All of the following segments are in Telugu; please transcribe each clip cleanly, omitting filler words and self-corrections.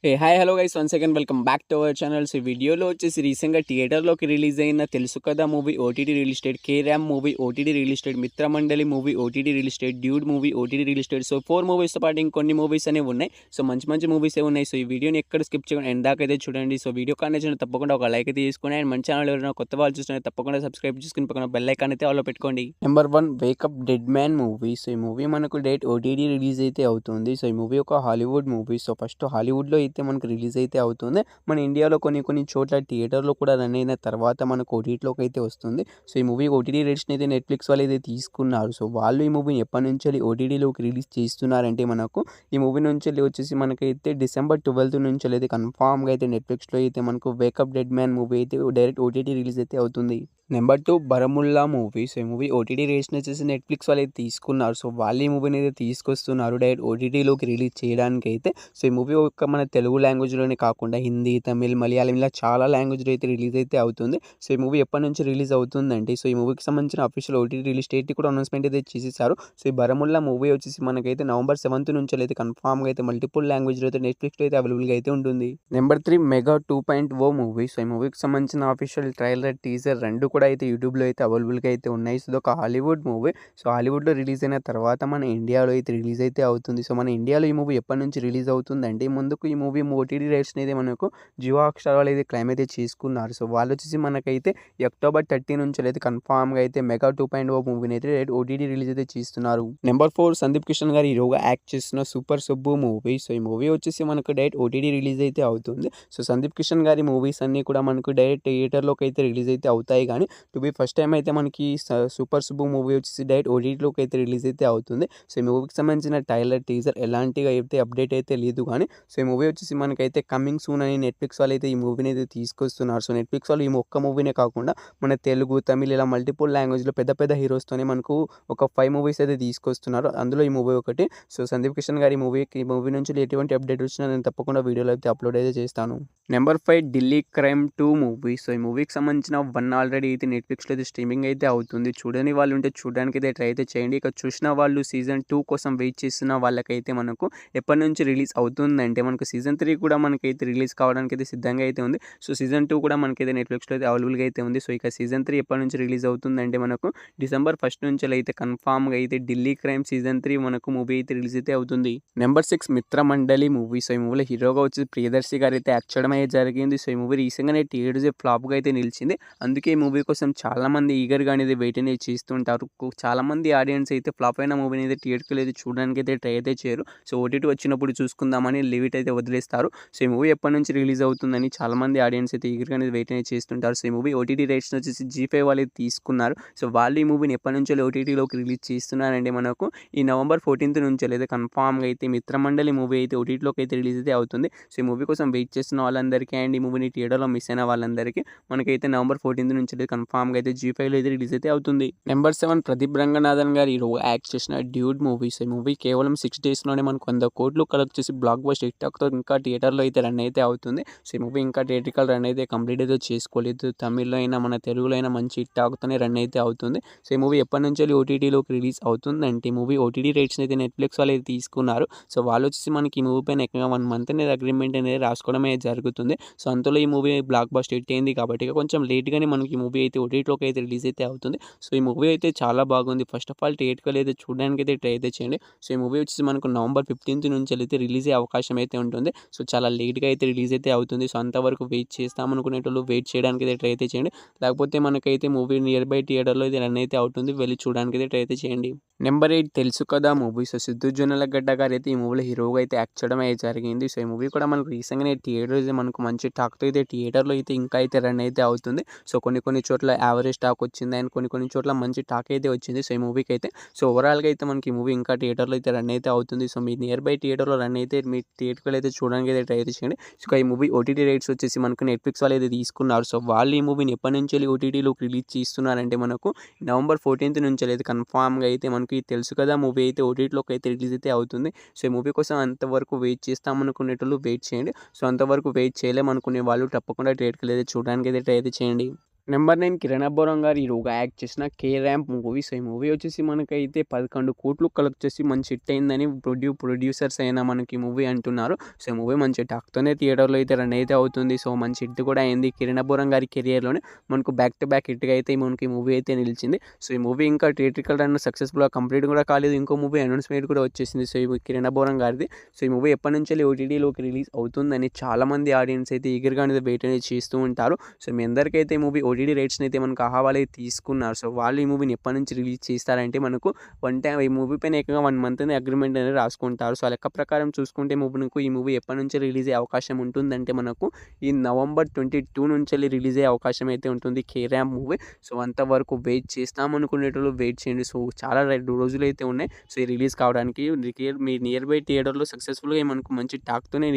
Hi hello guys, once again welcome back to our channel. So ఈ వీడియోలో వచ్చేసి రీసెంట్గా థియేటర్లోకి రిలీజ్ అయిన తెలుసు కదా మూవీ ఓటీటీ రిలీజ్ డేట్, కేరామ్ movie OTT release date, Mitramandali movie OTT release date, dude movie OTT release date. So 4 మూవీస్తో పాటు ఇంకొన్ని మూవీస్ అనేవి ఉన్నాయి. సో మంచి మంచి మూవీసే ఉన్నాయి. సో ఈ వీడియోని ఎక్కడ స్కిప్ చేయకుండా ఎందాకైతే చూడండి. సో వీడియో కానీ తప్పకుండా ఒక లైక్ అయితే తీసుకుని, అండ్ మన ఛానల్ ఎవరైనా కొత్త వాళ్ళు చూస్తే తప్పకుండా సబ్స్క్రైబ్ చేసుకుని పక్కన బెల్ ఐకాన్ అయితే ఆల్లో పెట్టుకోండి. Number 1 wake up dead man movie. So ఈ మూవీ మనకు డేట్ ఓటీటీ రిలీజ్ అయితే అవుతుంది. సో ఈ మూవీ ఒక హాలీవుడ్ మూవీ. సో ఫస్ట్ హాలీవుడ్లో అయితే మనకు రిలీజ్ అయితే అవుతుంది. మన ఇండియాలో కొన్ని చోట్ల థియేటర్లో కూడా రన్ అయిన తర్వాత మనకు ఓటీటీలోకి అయితే వస్తుంది. సో ఈ మూవీ ఓటీటీ రేట్స్ని అయితే నెట్ఫ్లిక్స్ వాళ్ళు అయితే తీసుకున్నారు. సో వాళ్ళు ఈ మూవీని ఎప్పటి నుంచి ఓటీటీలోకి రిలీజ్ చేస్తున్నారంటే మనకు ఈ మూవీ నుంచి వచ్చేసి మనకైతే డిసెంబర్ 12 నుంచి అయితే కన్ఫామ్గా అయితే నెట్ఫ్లిక్స్లో అయితే మనకు వేకప్ డెడ్ మ్యాన్ మూవీ అయితే డైరెక్ట్ ఓటీటీ రిలీజ్ అయితే అవుతుంది. Number 2 Baramulla movie. సో ఈ మూవీ ఓటీటీ రేట్స్ని వచ్చేసి నెట్ఫ్లిక్స్ వాళ్ళు అయితే తీసుకున్నారు. సో వాళ్ళు ఈ మూవీని అయితే తీసుకొస్తున్నారు డైరెక్ట్ ఓటీటీలోకి రిలీజ్ చేయడానికి అయితే. సో ఈ మూవీ ఒక మన తెలుగు లాంగ్వేజ్లోనే కాకుండా హిందీ, తమిళ్, మలయాళం ఇలా చాలా లాంగ్వేజ్లో అయితే రిలీజ్ అయితే అవుతుంది. సో ఈ మూవీ ఎప్పటి నుంచి రిలీజ్ అవుతుందంటే, సో ఈ మూవీకి సంబంధించిన అఫీషియల్ ఓటీటీ రిలీజ్ డేట్ కూడా అనౌన్స్మెంట్ అయితే చేసేసారు. సో ఈ బరముల్లా మూవీ వచ్చేసి మనకైతే నవంబర్ 7th నుంచి అయితే కన్ఫామ్గా అయితే మల్టిపుల్ లాంగ్వేజ్లో అయితే నెట్ఫ్లిక్స్లో అయితే అవైలబుల్గా అయితే ఉంటుంది. Number 3 mega 2.0 movie. సో ఈ మూవీకి సంబంధించిన అఫీషియల్ ట్రైలర్, టీజర్ రెండు కూడా అయితే యూట్యూబ్లో అయితే అవైలబుల్గా అయితే ఉన్నాయి. సో ఇది ఒక హాలీవుడ్ మూవీ. సో హాలీవుడ్లో రిలీజ్ అయిన తర్వాత మన ఇండియాలో అయితే రిలీజ్ అయితే అవుతుంది. సో మన ఇండియాలో ఈ మూవీ ఎప్పటి నుంచి రిలీజ్ అవుతుందంటే, ముందుకు ఈ మూవీ ఓటీటీ రైట్స్ అయితే మనకు జియో హాట్‌స్టార్ వాళ్ళు అయితే క్లెయిమ్ అయితే చేసుకున్నారు. సో వాళ్ళు వచ్చేసి మనకైతే అక్టోబర్ 30 నుంచి అయితే కన్ఫామ్గా అయితే మెగా 2.0 మూవీని అయితే ఓటీటీ రిలీజ్ అయితే చేస్తున్నారు. నెంబర్ 4 సందీప్ కిషన్ గారు హీరోగా యాక్ట్ చేసిన సూపర్ సుబ్బు మూవీ. సో ఈ మూవీ వచ్చేసి మనకు డైరెక్ట్ ఓటీటీ రిలీజ్ అయితే అవుతుంది. సో సందీప్ కిషన్ గారి మూవీస్ అన్నీ కూడా మనకు డైరెక్ట్ థియేటర్లోకి అయితే రిలీజ్ అయితే అవుతాయి. కానీ టు బి ఫస్ట్ టైం అయితే మనకి సూపర్ సుబ్బు మూవీ వచ్చేసి డైరెక్ట్ ఓటీటీలోకి అయితే రిలీజ్ అయితే అవుతుంది. సో ఈ మూవీకి సంబంధించిన ట్రైలర్, టీజర్ ఎలాంటిగా అయితే అప్డేట్ అయితే లేదు. కానీ సో ఈ మూవీ వచ్చేసి మనకైతే కమింగ్ సూన్ అని నెట్ఫ్లిక్స్ వాళ్ళు అయితే ఈ మూవీని అయితే తీసుకొస్తున్నారు. సో నెట్ఫ్లిక్స్ వాళ్ళు ఈ ఒక్క మూవీనే కాకుండా మన తెలుగు, తమిళ్ ఇలా మల్టిపుల్ లాంగ్వేజ్లో పెద్ద పెద్ద హీరోస్తోనే మనకు ఒక 5 మూవీస్ అయితే తీసుకొస్తున్నారు. అందులో ఈ మూవీ ఒకటి. సో సందీప్ కిషన్ గారి ఈ మూవీ నుంచి ఎటువంటి అప్డేట్ వచ్చినా నేను తప్పకుండా వీడియోలో అయితే అప్లోడ్ అయితే చేస్తాను. Number 5 Delhi crime 2 movie. So ఈ మూవీకి సంబంధించిన 1 ఆల్రెడీ అయితే నెట్ఫ్లిక్స్లో అయితే స్ట్రీమింగ్ అయితే అవుతుంది. చూడని వాళ్ళు ఉంటే చూడడానికి అయితే ట్రై అయితే చేయండి. ఇక చూసిన వాళ్ళు సీజన్ 2 కోసం వెయిట్ చేస్తున్న వాళ్ళకైతే మనకు ఎప్పటి నుంచి రిలీజ్ అవుతుందంటే, మనకు సీజన్ 3 కూడా మనకైతే రిలీజ్ కావడానికి అయితే సిద్ధంగా అయితే ఉంది. సో సీజన్ 2 కూడా మనకైతే నెట్ఫ్లిక్స్లో అయితే అవైలబుల్గా అయితే ఉంది. సో ఇక సీజన్ 3 ఎప్పటి నుంచి రిలీజ్ అవుతుందంటే మనకు డిసెంబర్ 1 నుంచి అయితే కన్ఫామ్గా అయితే ఢిల్లీ క్రైమ్ సీజన్ 3 మనకు మూవీ అయితే రిలీజ్ అయితే అవుతుంది. Number 6 మిత్రమండలి movie. సో ఈ మూవీలో హీరోగా వచ్చి ప్రియదర్శి గారు అయితే యాక్ట్ చేయడం అయితే జరిగింది. సో ఈ మూవీ రీసెంట్గానే థియేటర్స్ ఫ్లాప్గా అయితే నిలిచింది. అందుకే ఈ మూవీ కోసం చాలామంది ఈగర్గా అనేది వెయిట్ అనేది చేస్తుంటారు. చాలామంది ఆడియన్స్ అయితే ఫ్లాప్ అయిన మూవీని అయితే థియేటర్కి అయితే చూడడానికి అయితే ట్రై అయితే చేయరు. సో ఓటీటీ వచ్చినప్పుడు చూసుకుందామని లిమిట్ అయితే వదిలేస్తారు. సో ఈ మూవీ ఎప్పటి నుంచి రిలీజ్ అవుతుందని చాలామంది ఆడియన్స్ అయితే ఈగర్గా అనేది వెయిట్ అనేది చేస్తుంటారు. సో ఈ మూవీ ఓటీటీ రైట్స్ వచ్చేసి జీ5 వాళ్ళు అయితే తీసుకున్నారు. సో వాళ్ళు ఈ మూవీని ఎప్పటి నుంచో ఓటీటీలోకి రిలీజ్ చేస్తున్నారంటే మనకు ఈ నవంబర్ 14 నుంచి అయితే కన్ఫామ్గా అయితే మిత్రమండలి మూవీ అయితే ఓటీటీలోకి అయితే రిలీజ్ అయితే అవుతుంది. సో ఈ మూవీ కోసం వెయిట్ చేస్తున్న వాళ్ళందరికీ అండ్ ఈ మూవీని థియేటర్లో మిస్ అయిన వాళ్ళందరికీ మనకైతే నవంబర్ 14 నుంచి అయితే కన్ఫామ్గా అయితే జీ5లో అయితే రిలీజ్ అయితే అవుతుంది. నెంబర్ 7 ప్రదీప్ రంగనాథన్ గారు హీరోగా యాక్ట్ చేసిన డ్యూడ్ మూవీ. సో ఈ మూవీ కేవలం 6 డేస్లోనే మనకు 100 కోట్లు కలెక్ట్ చేసి బ్లాక్ బస్టర్ టిక్టాక్తో ఇంకా థియేటర్లో అయితే రన్ అయితే అవుతుంది. సో ఈ మూవీ ఇంకా థియేట్రికల్ రన్ అయితే కంప్లీట్ అయితే చేసుకోలేదు. తమిళ్లో అయినా మన తెలుగులో అయినా మంచి టిక్టాక్తోనే రన్ అయితే అవుతుంది. సో ఈ మూవీ ఎప్పటి నుంచి ఓటీటీలోకి రిలీజ్ అవుతుందంటే, ఈ మూవీ ఓటీటీ రైట్స్ అయితే నెట్ఫ్లిక్స్ వాళ్ళు అయితే తీసుకున్నారు. సో వాళ్ళు వచ్చేసి మనకి ఈ మూవీ పైన ఎక్కువగా 1 మంత్ అనేది అగ్రిమెంట్ అనేది రాసుకోవడం అయితే జరుగుతుంది. సో అంతలో ఈ మూవీ బ్లాక్ బస్టర్ హిట్ అయింది కాబట్టి కొంచెం లేట్గానే మనకి ఈ మూవీ అయితే ఓటీటీలోకి అయితే రిలీజ్ అయితే అవుతుంది. సో ఈ మూవీ అయితే చాలా బాగుంది. ఫస్ట్ ఆఫ్ ఆల్ థియేటర్కి అయితే చూడడానికి అయితే ట్రై అయితే చేయండి. సో ఈ మూవీ వచ్చేసి మనకు నవంబర్ 15 నుంచి అయితే రిలీజ్ అయ్యే అవకాశం అయితే ఉంటుంది. సో చాలా లేట్గా అయితే రిలీజ్ అయితే అవుతుంది. సో అంతవరకు వెయిట్ చేస్తామనుకునేటోళ్ళు వెయిట్ చేయడానికి అయితే ట్రై అయితే చేయండి. లేకపోతే మనకైతే మూవీ నియర్ బై థియేటర్లో అయితే రన్ అయితే అవుతుంది. వెళ్ళి చూడడానికి అయితే ట్రై అయితే చేయండి. నెంబర్ 8 తెలుసు కదా మూవీ. సో సిద్ధు జొన్నలగడ్డ గారు అయితే ఈ మూవీలో హీరోగా అయితే యాక్ట్ చేయడం అయితే జరిగింది. సో ఈ మూవీ కూడా మనకు రీసెంట్గానే థియేటర్స్ మనకు మంచి టాక్తో అయితే థియేటర్లో అయితే ఇంకా అయితే రన్ అయితే అవుతుంది. సో కొన్ని చోట్ల యావరేజ్ టాక్ వచ్చింది అండ్ కొన్ని చోట్ల మంచి టాక్ అయితే వచ్చింది. సో ఈ మూవీకి అయితే సో ఓవరాల్గా అయితే మనకి ఈ మూవీ ఇంకా థియేటర్లో అయితే రన్ అయితే అవుతుంది. సో మీ నియర్ బై థియేటర్లో రన్ అయితే మీ థియేటర్లో అయితే చూడడానికి అయితే ట్రై అయితే చేయండి. సో ఈ మూవీ ఓటీటీ రైట్స్ వచ్చేసి మనకు నెట్ఫ్లిక్స్ వాళ్ళు అయితే తీసుకున్నారు. సో వాళ్ళు ఈ మూవీని ఎప్పటి నుంచి ఓటీటీలోకి రిలీజ్ చేస్తున్నారంటే మనకు నవంబర్ 14 నుంచి అయితే కన్ఫామ్గా అయితే మనకి తెలుసు కదా మూవీ అయితే ఓటీటీలోకి అయితే రిలీజ్ అయితే అవుతుంది. సో ఈ మూవీ కోసం అంతవరకు వెయిట్ చేస్తామనుకునేటోళ్ళు వెయిట్ చేయండి. సో అంతవరకు వెయిట్ చేయలేమనుకునే వాళ్ళు తప్పకుండా థియేటర్కి అయితే చూడడానికి అయితే ట్రై అయితే చేయండి. నెంబర్ 9 కిరణ్ అబ్బవరం గారు హీరోగా యాక్ట్ చేసిన 'కే ర్యాంప్' మూవీ. సో, ఈ మూవీ వచ్చేసి మనకైతే 11 కోట్లు కలెక్ట్ చేసి మంచి హిట్ అయిందని ప్రొడ్యూసర్స్ అయిన మనకి మూవీ అంటున్నారు. సో, ఈ మూవీ మంచి టాక్‌తోనే థియేటర్‌లో అయితే రన్ అయితే అవుతుంది. సో, మంచి హిట్ కూడా అయింది. కిరణ్ అబ్బవరం గారి కెరియర్‌లోనే మనకు బ్యాక్ టు బ్యాక్ హిట్‌గా అయితే మనకి మూవీ అయితే నిలిచింది. సో, ఈ మూవీ ఇంకా థియేట్రికల్ రన్ సక్సెస్‌ఫుల్‌గా కంప్లీట్ కూడా కాలేదు. ఇంకో మూవీ అనౌన్స్‌మెంట్ కూడా వచ్చేసింది. సో, ఈ కిరణ్ అబ్బవరం గారిది. సో, ఈ మూవీ ఎప్పటినుంచెల్లి ఓటీటీలోకి రిలీజ్ అవుతుందని చాలామంది ఆడియన్స్ అయితే ఈగర్‌గా అనేది వెయిట్ అనేది చేస్తూ ఉంటారు. సో, మీ అందరికైతే ఈ మూవీ ఓటీటీ రైట్స్‌ని అయితే మనకు ఆహా వాళ్ళే తీసుకున్నారు. సో, వాళ్ళు ఈ మూవీని ఎప్పటి నుంచి రిలీజ్ చేస్తారంటే మనకు వన్ టైమ్ ఈ మూవీ పైన ఏకంగా 1 మంత్ అనేది అగ్రీమెంట్ అనేది రాసుకుంటారు. సో, ఆ లెక్క ప్రకారం చూసుకుంటే మనకు ఈ మూవీ ఎప్పటి నుంచి రిలీజ్ అయ్యే అవకాశం ఉంటుందంటే మనకు ఈ నవంబర్ 22 నుంచెల్లి రిలీజ్ అయ్యే అవకాశం అయితే ఉంటుంది 'కే ర్యాంప్' మూవీ. సో, అంతవరకు వెయిట్ చేస్తామనుకునేటోళ్ళు వెయిట్ చేయండి. సో, చాలా రోజులైతే ఉన్నాయి. సో, ఈ రిలీజ్ కావడానికి మీ నియర్ బై థియేటర్‌లో సక్సెస్‌ఫుల్‌గా మనకు మంచి టాక్‌తోనే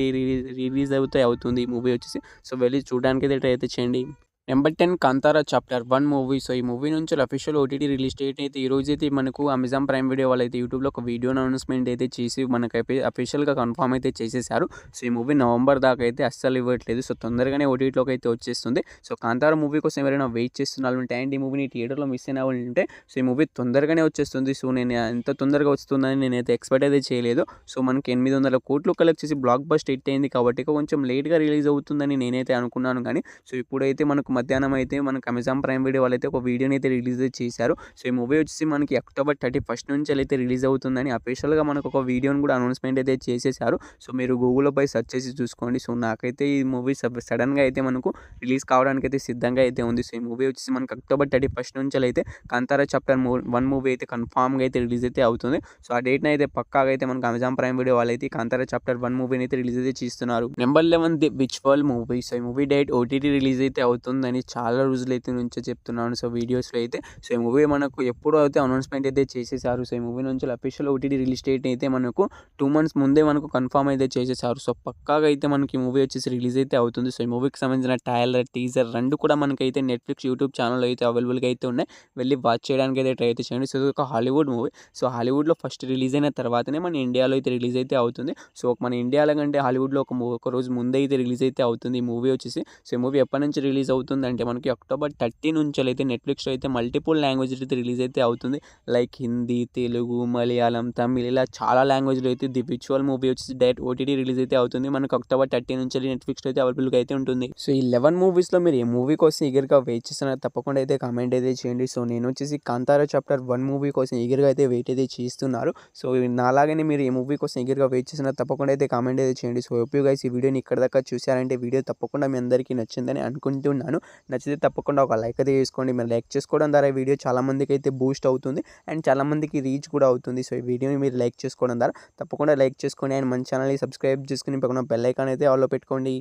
రిలీజ్ అవుతుంది ఈ మూవీ వచ్చేసి. సో, వెళ్లి చూడడానికైతే ట్రై అయితే చేయండి. Number 10 Kantara chapter 1 movie. So, ఈ మూవీ నుంచి అఫీషియల్ ఓటీటీ రిలీజ్ డేట్ అయితే ఈరోజైతే మనకు అమెజాన్ ప్రైమ్ వీడియో వాళ్ళైతే యూట్యూబ్‌లో ఒక వీడియోని అనౌన్స్‌మెంట్ అయితే చేసి మనకైతే అఫీషియల్‌గా కన్ఫర్మ్ అయితే చేసేసారు. సో, ఈ మూవీ నవంబర్ దాకా అయితే అస్సలు ఇవ్వట్లేదు. సో, తొందరగానే ఓటీటీలోకి అయితే వచ్చేస్తుంది. సో, కాంతారా మూవీ కోసం ఎవరైనా వెయిట్ చేస్తున్న వాళ్ళు ఉంటే అండ్ ఈ మూవీని థియేటర్‌లో మిస్ అయిన వాళ్ళు ఉంటే సో, ఈ మూవీ తొందరగానే వచ్చేస్తుంది. సో, నేను ఎంత తొందరగా వస్తుందని నేనైతే ఎక్స్‌పెక్ట్ అయితే చేయలేదు. సో, మనకి 800 కోట్లు కలెక్ట్ చేసి బ్లాక్ బస్టర్ హిట్ అయింది కాబట్టి కొంచెం లేట్‌గా రిలీజ్ అవుతుందని నేనైతే అనుకున్నాను కానీ సో, ఇప్పుడైతే మనకు మధ్యాహ్నం అయితే మనకు అమెజాన్ ప్రైమ్ వీడియో వాళ్ళైతే ఒక వీడియోని అయితే రిలీజ్ చేశారు. సో, ఈ మూవీ వచ్చేసి మనకి అక్టోబర్ 31 నుంచి అయితే రిలీజ్ అవుతుందని అఫీషియల్‌గా మనకు ఒక వీడియోని కూడా అనౌన్స్‌మెంట్ అయితే చేసేసారు. సో, మీరు గూగుల్‌లో పోయి సెర్చ్ చేసి చూసుకోండి. సో, నాకైతే ఈ మూవీ సడన్‌గా అయితే మనకు రిలీజ్ కావడానికి అయితే సిద్ధంగా అయితే ఉంది. సో, ఈ మూవీ వచ్చేసి మనకు అక్టోబర్ 31 నుంచి అయితే కాంతారా చాప్టర్ 1 మూవీ అయితే కన్ఫర్మ్‌గా అయితే రిలీజ్ అయితే అవుతుంది. సో, ఆ డేట్‌ని అయితే పక్కాగా అయితే మనకు అమెజాన్ ప్రైమ్ వీడియో వాళ్ళైతే కాంతారా చాప్టర్ 1 మూవీని అయితే రిలీజ్ అయితే చేస్తున్నారు. Number 11 the which world movie. So, ఈ మూవీ డేట్ ఓటీటీ రిలీజ్ అయితే అవుతుందని చాలా రోజులైతే నుంచే చెప్తున్నాను. సో, వీడియోస్‌లో అయితే సో, ఈ మూవీ మనకు ఎప్పుడో అయితే అనౌన్స్‌మెంట్ అయితే చేసేసారు. సో, ఈ మూవీ నుంచి అఫీషియల్ ఓటీటీ రిలీజ్ డేట్ అయితే మనకు 2 మంత్స్ ముందే మనకు కన్ఫర్మ్ అయితే చేసేసారు. సో, పక్కాగా అయితే మనకి ఈ మూవీ వచ్చేసి రిలీజ్ అయితే అవుతుంది. సో, ఈ మూవీకి సంబంధించిన ట్రైలర్, టీజర్ 2 కూడా మనకైతే నెట్‌ఫ్లిక్స్ యూట్యూబ్ ఛానల్‌లో అయితే అవైలబుల్‌గా అయితే ఉన్నాయి. వెళ్ళి వాచ్ చేయడానికి అయితే ట్రై అయితే చేయండి. సో, ఇది ఒక హాలీవుడ్ మూవీ. సో, హాలీవుడ్‌లో ఫస్ట్ రిలీజ్ అయిన తర్వాతనే మన ఇండియాలో అయితే రిలీజ్ అయితే అవుతుంది. సో, మన ఇండియాలో కంటే హాలీవుడ్‌లో ఒక రోజు ముందే అయితే రిలీజ్ అయితే అవుతుంది ఈ మూవీ వచ్చేసి. సో, ఈ మూవీ ఎప్పటి నుంచి రిలీజ్ అవుతుందంటే మనకి అక్టోబర్ 30 నుంచెలైతే నెట్‌ఫ్లిక్స్‌లో అయితే మల్టిపుల్ లాంగ్వేజ్‌లో అయితే రిలీజ్ అయితే అవుతుంది. లైక్ హిందీ, తెలుగు, మలయాళం, తమిళ్ ఇలా చాలా లాంగ్వేజ్‌లో అయితే ది విజువల్ మూవీ వచ్చేసి డైరెక్ట్ ఓటీటీ రిలీజ్ అయితే అవుతుంది. మనకు అక్టోబర్ 30 నుంచి నెట్‌ఫ్లిక్స్‌లో అయితే అవైలబుల్‌గా అయితే ఉంటుంది. సో, ఈ 11 మూవీస్‌లో మీరు ఏ మూవీ కోసం ఈగర్‌గా వెయిట్ చేస్తున్నారో తప్పకుండా అయితే కామెంట్ అయితే చేయండి. సో, నేను వచ్చేసి కాంతారా చాప్టర్ 1 మూవీ కోసం ఈగర్‌గా అయితే వెయిట్ అయితే చేస్తున్నారు. సో, నాలాగానే మీరు ఏ మూవీ కోసం ఈగర్‌గా వెయిట్ చేస్తున్నారో తప్పకుండా అయితే కామెంట్ అయితే చేయండి. సో, హోప్ యూ గైస్ ఈ వీడియోని ఇక్కడి దాకా చూసారంటే వీడియో తప్పకుండా మీ అందరికీ నచ్చిందని అనుకుంటున్నాను. నచ్చితే తప్పకుండా ఒక లైక్ అయితే చేసుకోండి. మీరు లైక్ చేసుకోవడం ద్వారా ఈ వీడియో చాలామందికి అయితే బూస్ట్ అవుతుంది అండ్ చాలామందికి రీచ్ కూడా అవుతుంది. సో, ఈ వీడియోని మీరు లైక్ చేసుకోవడం ద్వారా తప్పకుండా లైక్ చేసుకోండి అండ్ మన ఛానల్ని సబ్స్క్రైబ్ చేసుకుని పక్కన బెల్ ఐకాన్ అయితే ఆన్లో పెట్టుకోండి.